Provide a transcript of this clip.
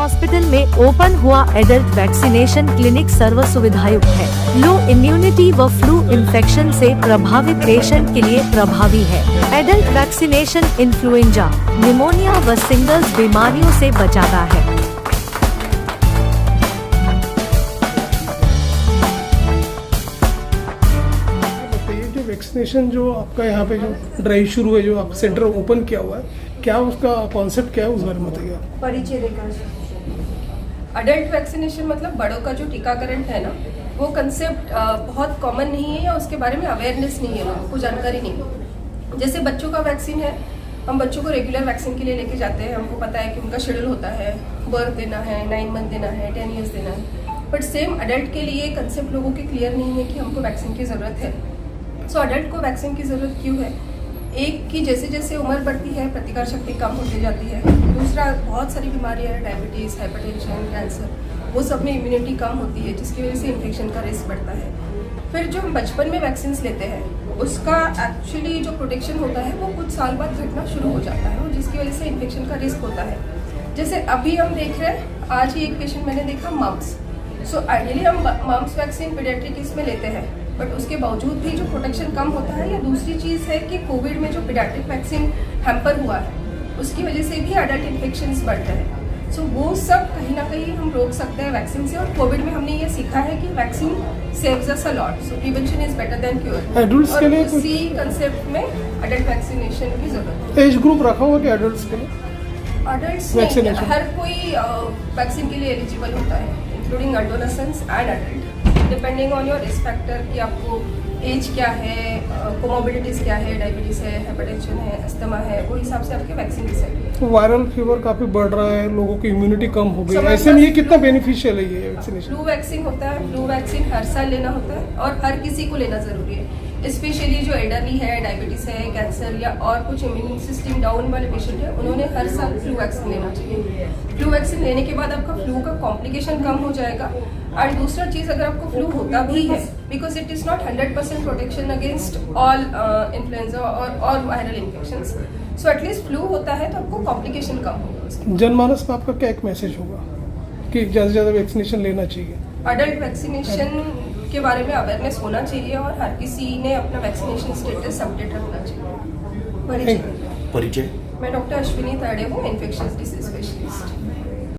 Hospital में open हुआ adult vaccination clinic सर्व सुविधायुक्त है। लो इम्यूनिटी व फ्लू इन्फेक्शन से प्रभावित पेशेंट के लिए प्रभावी है। एडल्ट वैक्सीनेशन इन्फ्लुएंजा, निमोनिया व सिंगल्स बीमारियों से बचाता है। वैक्सीनेशन जो आपका यहाँ पे जो ड्राइव शुरू है, जो आप सेंटर ओपन किया हुआ है, क्या उसका कॉन्सेप्ट क्या है, उस बारे में बताइए आप। परिचय देकर अडल्ट वैक्सीनेशन मतलब बड़ों का जो टीकाकरण है ना, वो कंसेप्ट बहुत कॉमन नहीं है या उसके बारे में अवेयरनेस नहीं है, लोगों को जानकारी नहीं है। जैसे बच्चों का वैक्सीन है, हम बच्चों को रेगुलर वैक्सीन के लिए लेके जाते हैं, हमको पता है कि उनका शेड्यूल होता है, बर्थ देना है, 9 मंथ देना है, 10 ईयर्स देना है। बट सेम अडल्ट के लिए कंसेप्ट लोगों के क्लियर नहीं है कि हमको वैक्सीन की ज़रूरत है। सो अडल्ट को वैक्सीन की ज़रूरत क्यों है? एक की जैसे जैसे उम्र बढ़ती है, प्रतिकार शक्ति कम होती जाती है। दूसरा, बहुत सारी बीमारियां हैं, डायबिटीज़, हाइपरटेंशन, कैंसर, वो सब में इम्यूनिटी कम होती है, जिसकी वजह से इन्फेक्शन का रिस्क बढ़ता है। फिर जो हम बचपन में वैक्सीन लेते हैं, उसका एक्चुअली जो प्रोटेक्शन होता है वो कुछ साल बाद घटना शुरू हो जाता है, और जिसकी वजह से इन्फेक्शन का रिस्क होता है। जैसे अभी हम देख रहे हैं, आज ही एक पेशेंट मैंने देखा मम्स। सो आइडियली हम मम्स वैक्सीन पीडियाट्रिक इसमें लेते हैं, बट उसके बावजूद भी जो प्रोटेक्शन कम होता है। या दूसरी चीज़ है कि कोविड में जो पीडियाट्रिक वैक्सीन हैम्पर हुआ है, उसकी वजह से भी अडल्ट इन्फेक्शंस बढ़ रहे हैं। सो वो सब कहीं ना कहीं हम रोक सकते हैं वैक्सीन से। और कोविड में हमने ये सीखा है कि vaccine saves us a lot, so prevention is better than cure. Adults के लिए इसी कंसेप्ट में अडल्ट वैक्सीनेशन की जरूरत है। एज ग्रुप रखा हुआ कि एडल्ट्स के लिए? अडल्ट्स नहीं, हर कोई वैक्सीन के लिए एलिजिबल होता है, including adolescence and adult, depending on your risk factor कि आपको एज क्या है, कोमोबिडिटीज़ क्या है, डायबिटीज़ है, हाइपरटेंशन है, अस्थमा है, वो हिसाब से आपके वैक्सीन डिसाइड। वायरल फीवर काफ़ी बढ़ रहा है, लोगों की इम्यूनिटी कम हो गई है, ऐसे में ये कितना बेनिफिशियल है ये वैक्सीनेशन? फ्लू वैक्सीन होता है, फ्लू वैक्सीन हर साल लेना होता है और हर किसी को लेना ज़रूरी है। स्पेशली जो एल्डरली है, डायबिटीज़ है, कैंसर या और कुछ इम्यून सिस्टम डाउन वाले पेशेंट है, उन्होंने हर साल फ्लू वैक्सीन लेना चाहिए। फ्लू वैक्सीन लेने के बाद आपका फ्लू का कॉम्प्लिकेशन कम हो जाएगा। और दूसरा चीज़, अगर आपको फ्लू होता भी है, because it is not 100% protection against all influenza और viral infections, so at least flu होता है तो आपको कॉम्प्लिकेशन कम होगा। जनमानस में आपका क्या एक मैसेज होगा कि ज़्यादा से ज़्यादा वैक्सीनेशन लेना चाहिए? अडल्ट वैक्सीनेशन के बारे में अवेयरनेस होना चाहिए और हर किसी ने अपना वैक्सीनेशन स्टेटस अपडेट रखना चाहिए। परिचय, परिचय मैं डॉक्टर अश्विनी ताड़े हूँ, इन्फेक्शियस डिसीज स्पेशलिस्ट।